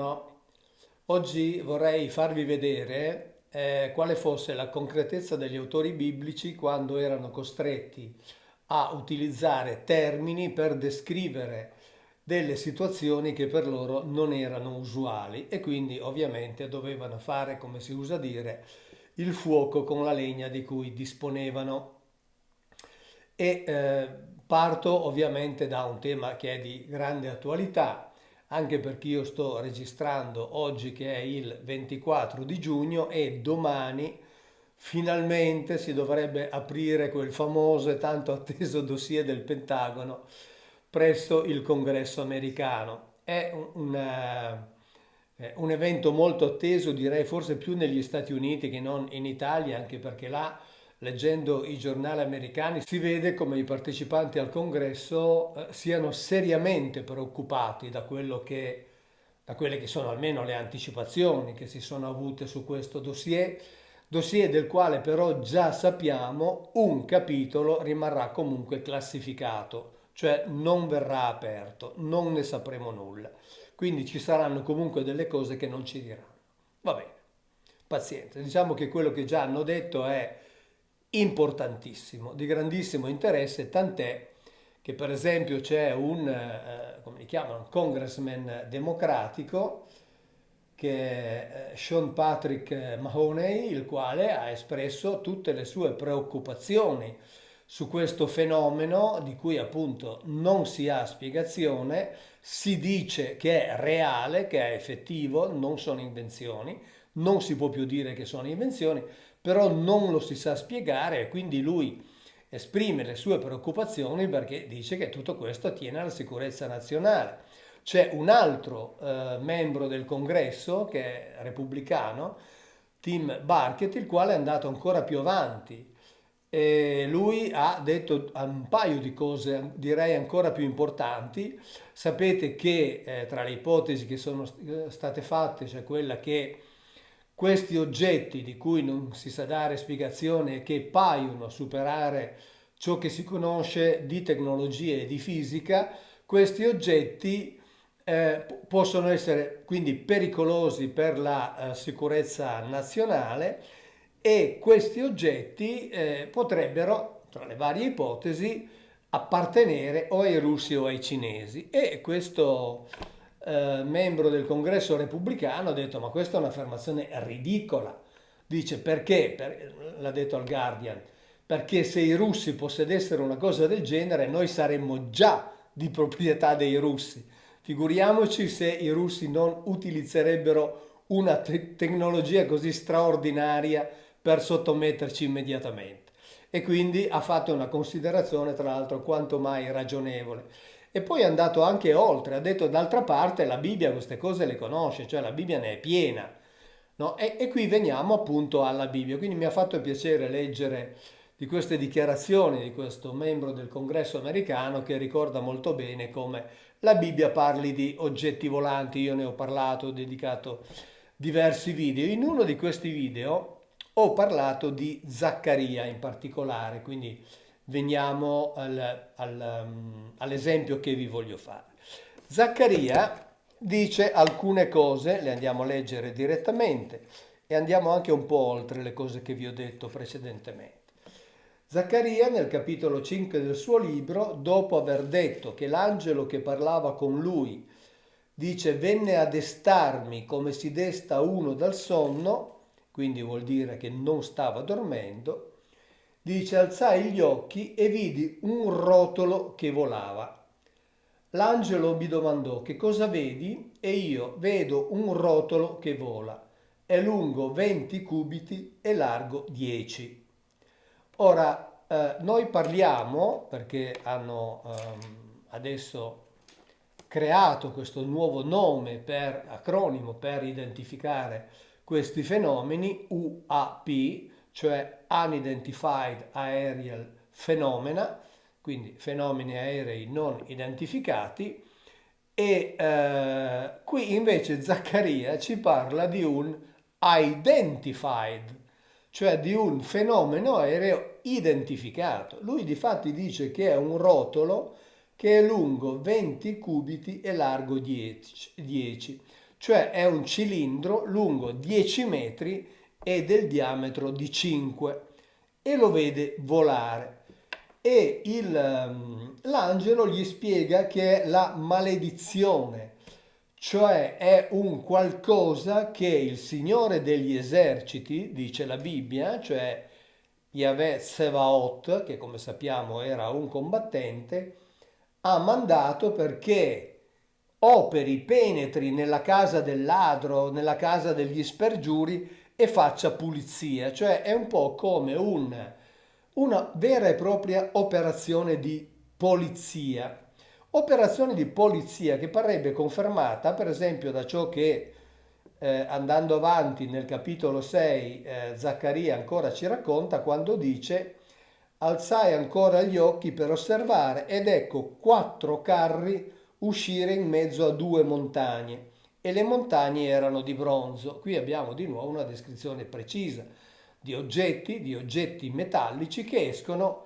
Buongiorno, oggi vorrei farvi vedere quale fosse la concretezza degli autori biblici quando erano costretti a utilizzare termini per descrivere delle situazioni che per loro non erano usuali e quindi ovviamente dovevano fare, come si usa dire, il fuoco con la legna di cui disponevano. Parto ovviamente da un tema che è di grande attualità, anche perché io sto registrando oggi che è il 24 di giugno e domani finalmente si dovrebbe aprire quel famoso e tanto atteso dossier del Pentagono presso il Congresso americano. È un evento molto atteso, direi forse più negli Stati Uniti che non in Italia, anche perché là, leggendo i giornali americani, si vede come i partecipanti al congresso siano seriamente preoccupati da quelle che sono almeno le anticipazioni che si sono avute su questo dossier del quale però già sappiamo un capitolo rimarrà comunque classificato, cioè non verrà aperto, non ne sapremo nulla. Quindi ci saranno comunque delle cose che non ci diranno. Va bene, pazienza. Diciamo che quello che già hanno detto è importantissimo, di grandissimo interesse, tant'è che per esempio c'è come li chiamano, un congressman democratico che è Sean Patrick Mahoney, il quale ha espresso tutte le sue preoccupazioni su questo fenomeno di cui appunto non si ha spiegazione, si dice che è reale, che è effettivo, non sono invenzioni, non si può più dire che sono invenzioni, però non lo si sa spiegare e quindi lui esprime le sue preoccupazioni perché dice che tutto questo attiene alla sicurezza nazionale. C'è un altro membro del congresso che è repubblicano, Tim Burkett, il quale è andato ancora più avanti e lui ha detto un paio di cose, direi ancora più importanti. Sapete che tra le ipotesi che sono state fatte c'è quella che questi oggetti di cui non si sa dare spiegazione e che paiono superare ciò che si conosce di tecnologia e di fisica, questi oggetti possono essere quindi pericolosi per la sicurezza nazionale e questi oggetti potrebbero, tra le varie ipotesi, appartenere o ai russi o ai cinesi. E questo membro del congresso repubblicano ha detto: ma questa è un'affermazione ridicola. Dice perché, l'ha detto al Guardian, perché se i russi possedessero una cosa del genere noi saremmo già di proprietà dei russi. Figuriamoci se i russi non utilizzerebbero una tecnologia così straordinaria per sottometterci immediatamente. E quindi ha fatto una considerazione, tra l'altro, quanto mai ragionevole. E poi è andato anche oltre, ha detto d'altra parte la Bibbia queste cose le conosce, cioè la Bibbia ne è piena. No? E qui veniamo appunto alla Bibbia. Quindi mi ha fatto piacere leggere di queste dichiarazioni di questo membro del Congresso americano che ricorda molto bene come la Bibbia parli di oggetti volanti. Io ne ho parlato, ho dedicato diversi video. In uno di questi video ho parlato di Zaccaria in particolare, quindi veniamo all'esempio che vi voglio fare. Zaccaria dice alcune cose, le andiamo a leggere direttamente e andiamo anche un po' oltre le cose che vi ho detto precedentemente. Zaccaria nel capitolo 5 del suo libro, dopo aver detto che l'angelo che parlava con lui dice venne a destarmi come si desta uno dal sonno, quindi vuol dire che non stava dormendo, dice alzai gli occhi e vidi un rotolo che volava. L'angelo mi domandò che cosa vedi e io vedo un rotolo che vola. È lungo 20 cubiti e largo 10. Ora, noi parliamo, perché hanno adesso creato questo nuovo nome per acronimo per identificare questi fenomeni, UAP, cioè Unidentified Aerial Phenomena, quindi fenomeni aerei non identificati, e qui invece Zaccaria ci parla di un identified, cioè di un fenomeno aereo identificato. Lui difatti dice che è un rotolo che è lungo 20 cubiti e largo 10, cioè è un cilindro lungo 10 metri e del diametro di 5 e lo vede volare. E l'angelo gli spiega che è la maledizione, cioè è un qualcosa che il Signore degli eserciti, dice la Bibbia, cioè Yahweh Tsevaot, che come sappiamo era un combattente, ha mandato perché operi, penetri nella casa del ladro, nella casa degli spergiuri e faccia pulizia, cioè è un po' come una vera e propria operazione di polizia. Operazione di polizia che parrebbe confermata per esempio da ciò che andando avanti nel capitolo 6 Zaccaria ancora ci racconta quando dice: alzai ancora gli occhi per osservare ed ecco 4 carri uscire in mezzo a 2 montagne e le montagne erano di bronzo. Qui abbiamo di nuovo una descrizione precisa di oggetti metallici che escono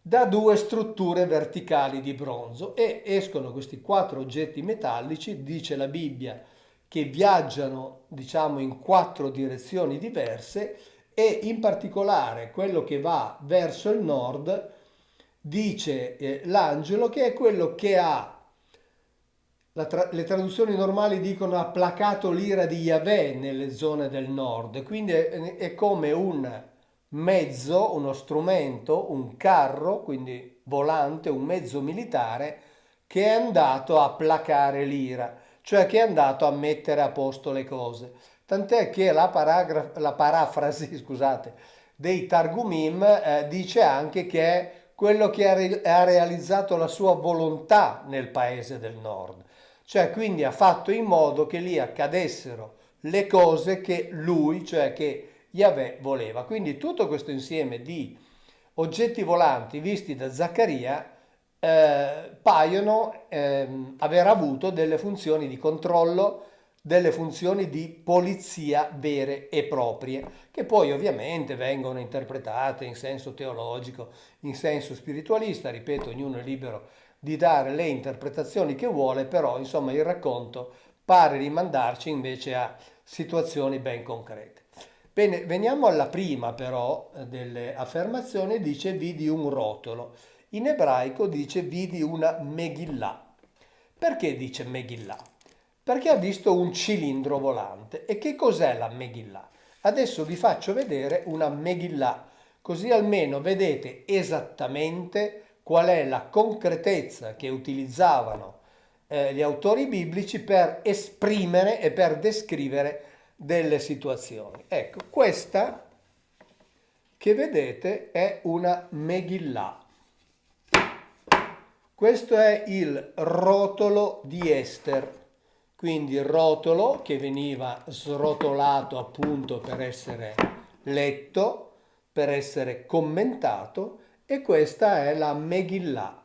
da 2 strutture verticali di bronzo e escono questi 4 oggetti metallici, dice la Bibbia, che viaggiano, diciamo, in 4 direzioni diverse e in particolare quello che va verso il nord, dice l'angelo, che è quello che ha le traduzioni normali dicono ha placato l'ira di Yahweh nelle zone del nord, quindi è come un mezzo, uno strumento, un carro, quindi volante, un mezzo militare che è andato a placare l'ira, cioè che è andato a mettere a posto le cose. Tant'è che la parafrasi, scusate, dei Targumim dice anche che è quello che ha realizzato la sua volontà nel paese del nord. Cioè, quindi ha fatto in modo che lì accadessero le cose che lui, cioè che Yahweh voleva. Quindi tutto questo insieme di oggetti volanti visti da Zaccaria paiono aver avuto delle funzioni di controllo, delle funzioni di polizia vere e proprie, che poi ovviamente vengono interpretate in senso teologico, in senso spiritualista, ripeto, ognuno è libero di dare le interpretazioni che vuole, però insomma il racconto pare rimandarci invece a situazioni ben concrete. Bene, veniamo alla prima però delle affermazioni, dice vidi un rotolo. In ebraico dice vidi una Megillah. Perché dice Megillah? Perché ha visto un cilindro volante. E che cos'è la Megillah? Adesso vi faccio vedere una Megillah, così almeno vedete esattamente qual è la concretezza che utilizzavano gli autori biblici per esprimere e per descrivere delle situazioni. Ecco, questa che vedete è una Megillah. Questo è il rotolo di Ester, quindi il rotolo che veniva srotolato appunto per essere letto, per essere commentato, e questa è la Megillah.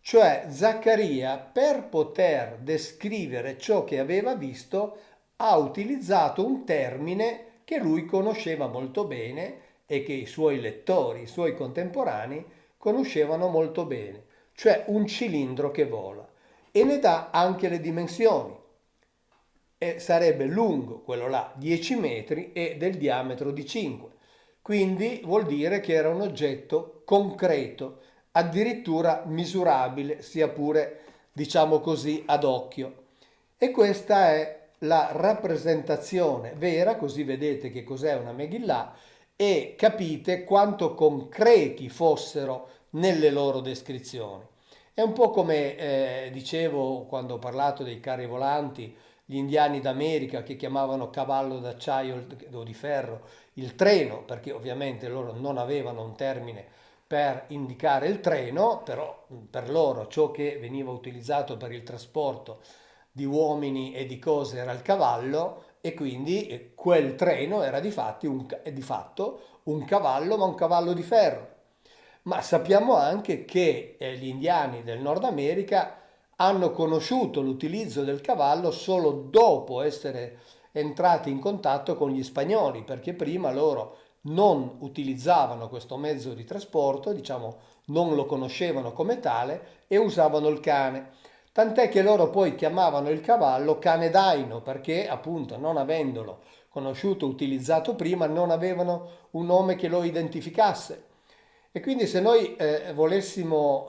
Cioè Zaccaria, per poter descrivere ciò che aveva visto, ha utilizzato un termine che lui conosceva molto bene e che i suoi lettori, i suoi contemporanei conoscevano molto bene, cioè un cilindro che vola e ne dà anche le dimensioni. E sarebbe lungo, quello là, 10 metri e del diametro di 5. Quindi vuol dire che era un oggetto concreto, addirittura misurabile, sia pure, diciamo così, ad occhio. E questa è la rappresentazione vera, così vedete che cos'è una Megillah e capite quanto concreti fossero nelle loro descrizioni. È un po' come dicevo quando ho parlato dei carri volanti, gli indiani d'America che chiamavano cavallo d'acciaio o di ferro il treno, perché ovviamente loro non avevano un termine per indicare il treno, però per loro ciò che veniva utilizzato per il trasporto di uomini e di cose era il cavallo e quindi quel treno era di fatto un cavallo, ma un cavallo di ferro. Ma sappiamo anche che gli indiani del Nord America hanno conosciuto l'utilizzo del cavallo solo dopo essere entrati in contatto con gli spagnoli, perché prima loro non utilizzavano questo mezzo di trasporto, diciamo non lo conoscevano come tale e usavano il cane. Tant'è che loro poi chiamavano il cavallo cane daino perché appunto non avendolo conosciuto, utilizzato prima, non avevano un nome che lo identificasse. E quindi se noi volessimo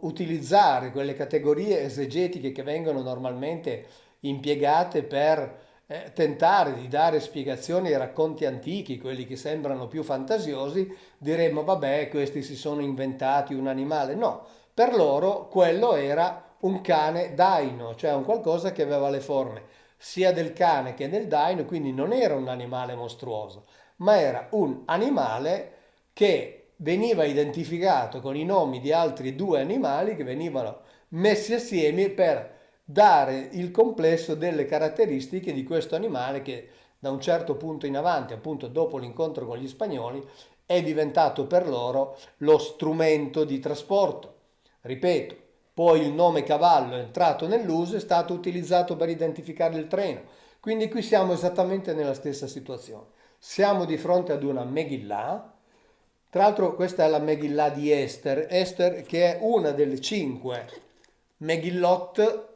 utilizzare quelle categorie esegetiche che vengono normalmente impiegate per tentare di dare spiegazioni ai racconti antichi, quelli che sembrano più fantasiosi, diremmo vabbè, questi si sono inventati un animale. No, per loro quello era un cane daino, cioè un qualcosa che aveva le forme sia del cane che del daino, quindi non era un animale mostruoso, ma era un animale che veniva identificato con i nomi di altri due animali che venivano messi assieme per dare il complesso delle caratteristiche di questo animale che da un certo punto in avanti, appunto dopo l'incontro con gli spagnoli, è diventato per loro lo strumento di trasporto. Ripeto, poi il nome cavallo è entrato nell'uso e è stato utilizzato per identificare il treno. Quindi qui siamo esattamente nella stessa situazione. Siamo di fronte ad una Megillah. Tra l'altro questa è la Megillah di Esther, Esther che è una delle 5 Megillot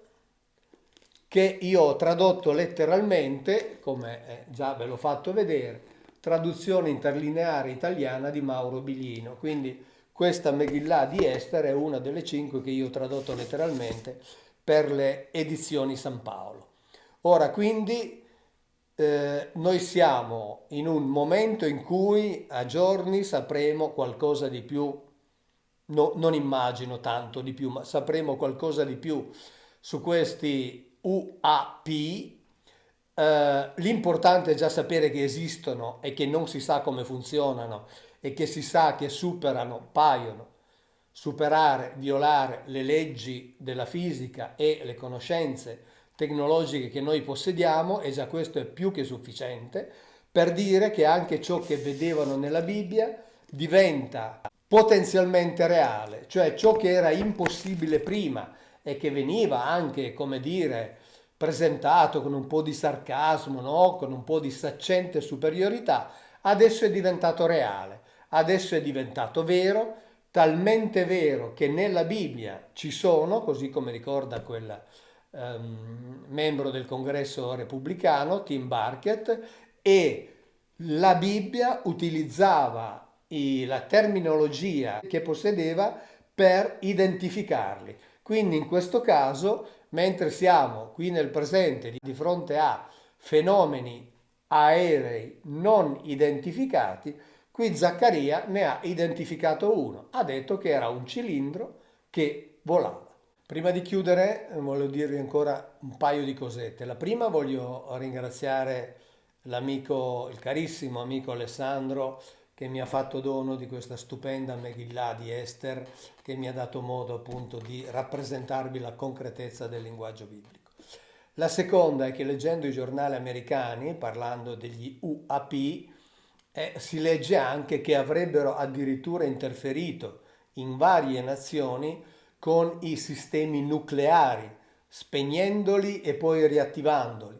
che io ho tradotto letteralmente, come già ve l'ho fatto vedere, traduzione interlineare italiana di Mauro Bilino. Quindi questa Megillah di Esther è una delle 5 che io ho tradotto letteralmente per le edizioni San Paolo. Ora quindi noi siamo in un momento in cui a giorni sapremo qualcosa di più, non immagino tanto di più, ma sapremo qualcosa di più su questi UAP. L'importante è già sapere che esistono e che non si sa come funzionano e che si sa che paiono superare, violare le leggi della fisica e le conoscenze tecnologiche che noi possediamo, e già questo è più che sufficiente per dire che anche ciò che vedevano nella Bibbia diventa potenzialmente reale, cioè ciò che era impossibile prima e che veniva anche, come dire, presentato con un po' di sarcasmo, no? Con un po' di saccente superiorità, adesso è diventato reale, adesso è diventato vero, talmente vero che nella Bibbia ci sono, così come ricorda quel membro del congresso repubblicano, Tim Burkett, e la Bibbia utilizzava la terminologia che possedeva per identificarli. Quindi in questo caso, mentre siamo qui nel presente di fronte a fenomeni aerei non identificati, qui Zaccaria ne ha identificato uno, ha detto che era un cilindro che volava. Prima di chiudere voglio dirvi ancora un paio di cosette. La prima voglio ringraziare l'amico, il carissimo amico Alessandro che mi ha fatto dono di questa stupenda Megillah di Esther che mi ha dato modo appunto di rappresentarvi la concretezza del linguaggio biblico. La seconda è che leggendo i giornali americani, parlando degli UAP, si legge anche che avrebbero addirittura interferito in varie nazioni con i sistemi nucleari, spegnendoli e poi riattivandoli.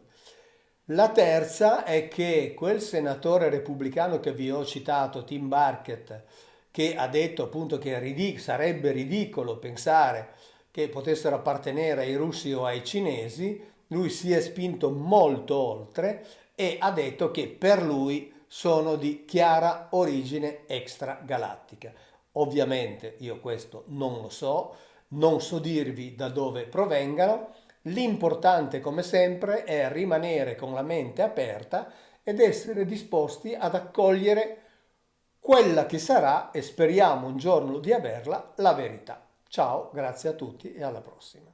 La terza è che quel senatore repubblicano che vi ho citato, Tim Burkett, che ha detto appunto che sarebbe ridicolo pensare che potessero appartenere ai russi o ai cinesi, lui si è spinto molto oltre e ha detto che per lui sono di chiara origine extragalattica. Ovviamente io questo non lo so, non so dirvi da dove provengano. L'importante, come sempre, è rimanere con la mente aperta ed essere disposti ad accogliere quella che sarà, e speriamo un giorno di averla, la verità. Ciao, grazie a tutti e alla prossima.